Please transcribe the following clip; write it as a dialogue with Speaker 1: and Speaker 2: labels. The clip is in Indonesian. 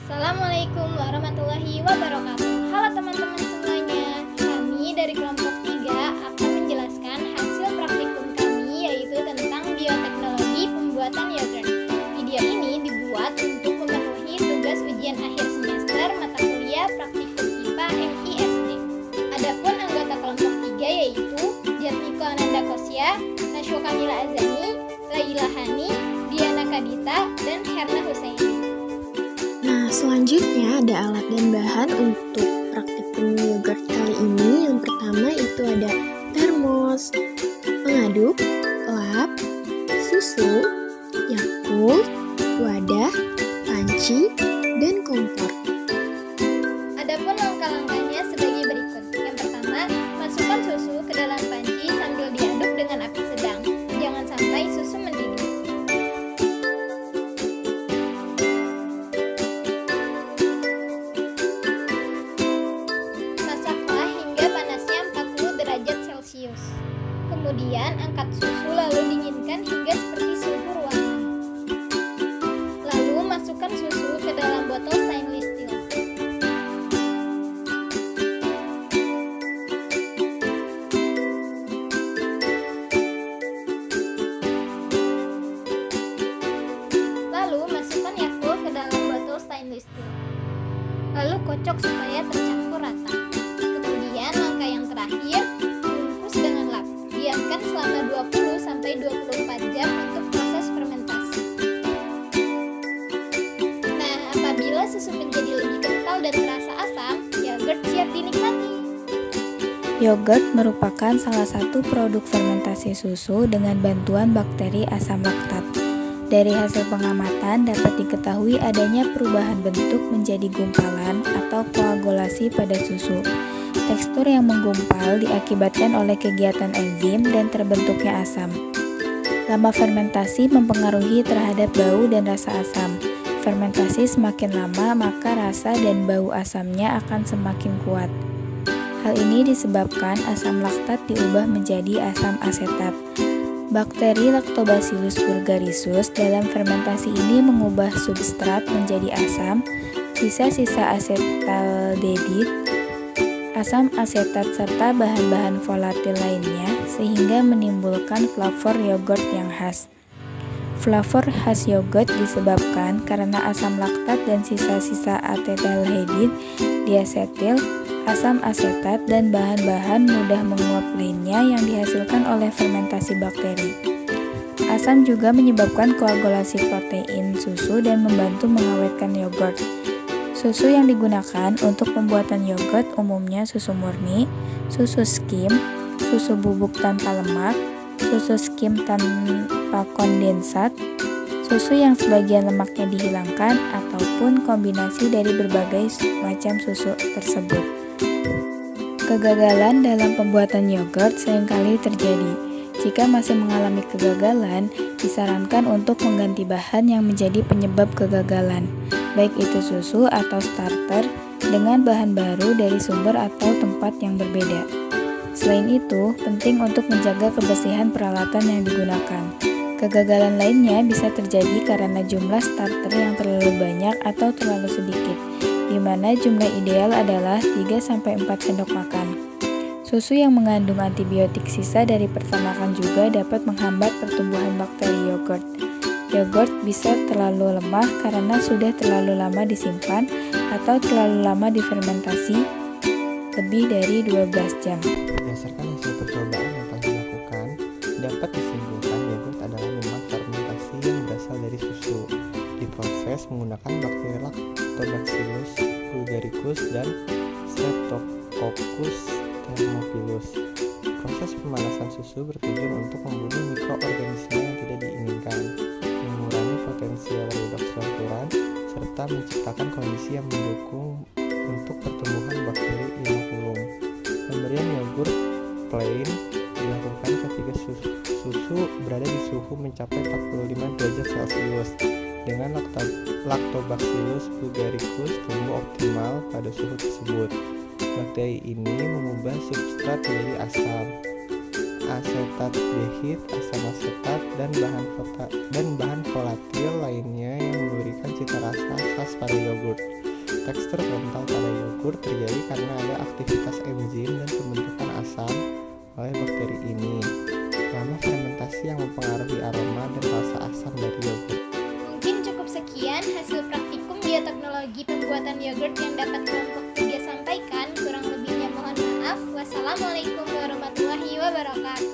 Speaker 1: Assalamualaikum warahmatullahi wabarakatuh. Halo teman-teman semuanya. Kami dari kelompok 3 akan menjelaskan hasil praktikum kami, yaitu tentang bioteknologi pembuatan yogurt. Video ini dibuat untuk memenuhi tugas ujian akhir semester mata kuliah praktikum IPA MISD. Adapun anggota kelompok 3 yaitu Jatmiko Ananda Kosya, Nashwa Kamila Azani, Laila Hani, Diana Kadita, dan Herna Husaini.
Speaker 2: Nah, selanjutnya ada alat dan bahan untuk praktikum yogurt kali ini. Yang pertama itu ada termos, pengaduk, lap, susu, Yakult, wadah, panci, dan kompor.
Speaker 1: Adapun langkah-langkahnya sebagai berikut. Yang pertama, masukkan susu ke dalam panci sambil diaduk dengan api sedang. Jangan sampai susu mendidih. Masaklah hingga panasnya 40 derajat Celcius. Kemudian angkat susu lalu dinginkan hingga seperti suhu ruangan. Lalu masukkan susu ke dalam botol stainless steel. Lalu masukkan Yakult ke dalam botol stainless steel. Lalu kocok supaya tercampur rata. Kemudian langkah yang terakhir, bungkus dengan lap. Biarkan selama 20-24 jam untuk proses fermentasi. Nah, apabila susu menjadi lebih kental dan terasa asam, yogurt siap dinikmati.
Speaker 3: Yogurt merupakan salah satu produk fermentasi susu dengan bantuan bakteri asam laktat. Dari hasil pengamatan dapat diketahui adanya perubahan bentuk menjadi gumpalan atau koagulasi pada susu. Tekstur yang menggumpal diakibatkan oleh kegiatan enzim dan terbentuknya asam. Lama fermentasi mempengaruhi terhadap bau dan rasa asam. Fermentasi semakin lama, maka rasa dan bau asamnya akan semakin kuat. Hal ini disebabkan asam laktat diubah menjadi asam asetat. Bakteri Lactobacillus bulgarisus dalam fermentasi ini mengubah substrat menjadi asam, sisa-sisa asetaldehid, asam asetat serta bahan-bahan volatil lainnya sehingga menimbulkan flavor yogurt yang khas. Flavor khas yogurt disebabkan karena asam laktat dan sisa-sisa asetaldehid, diasetil, asam asetat, dan bahan-bahan mudah menguap lainnya yang dihasilkan oleh fermentasi bakteri. Asam juga menyebabkan koagulasi protein susu dan membantu mengawetkan yogurt. Susu yang digunakan untuk pembuatan yogurt umumnya susu murni, susu skim, susu bubuk tanpa lemak, susu skim tanpa kondensat, susu yang sebagian lemaknya dihilangkan, ataupun kombinasi dari berbagai macam susu tersebut. Kegagalan dalam pembuatan yogurt seringkali terjadi. Jika masih mengalami kegagalan, disarankan untuk mengganti bahan yang menjadi penyebab kegagalan, baik itu susu atau starter, dengan bahan baru dari sumber atau tempat yang berbeda. Selain itu, penting untuk menjaga kebersihan peralatan yang digunakan. Kegagalan lainnya bisa terjadi karena jumlah starter yang terlalu banyak atau terlalu sedikit, di mana jumlah ideal adalah 3-4 sendok makan. Susu yang mengandung antibiotik sisa dari peternakan juga dapat menghambat pertumbuhan bakteri yogurt. Yogurt bisa terlalu lemah karena sudah terlalu lama disimpan atau terlalu lama difermentasi lebih dari 12 jam.
Speaker 4: Berdasarkan hasil percobaan yang telah dilakukan, dapat disimpulkan yogurt adalah memang fermentasi yang berasal dari susu, diproses menggunakan bakteri Lactobacillus bulgaricus dan Streptococcus thermophilus. Proses pemanasan susu bertujuan untuk membunuh mikroorganisme yang tidak diinginkan, mengurangi potensial redoks campuran, serta menciptakan kondisi yang mendukung untuk pertumbuhan bakteri inokulum. Pemberian yogurt plain dilakukan ketika susu berada di suhu mencapai 45 derajat Celcius dengan Lactobacillus bulgaricus tumbuh optimal pada suhu tersebut. Bakteri ini mengubah substrat menjadi asam. asetaldehid, asam asetat, dan bahan volatil lainnya yang memberikan cita rasa khas pada yogurt. Tekstur kental pada yogurt terjadi karena ada aktivitas enzim dan pembentukan asam oleh bakteri ini. Lama fermentasi yang mempengaruhi aroma dan rasa asam dari yogurt.
Speaker 1: Mungkin cukup sekian hasil praktikum bioteknologi pembuatan yogurt yang dapat kelompok 3 sampaikan. Kurang lebihnya mohon maaf. Wassalamualaikum warahmatullahi wabarakatuh.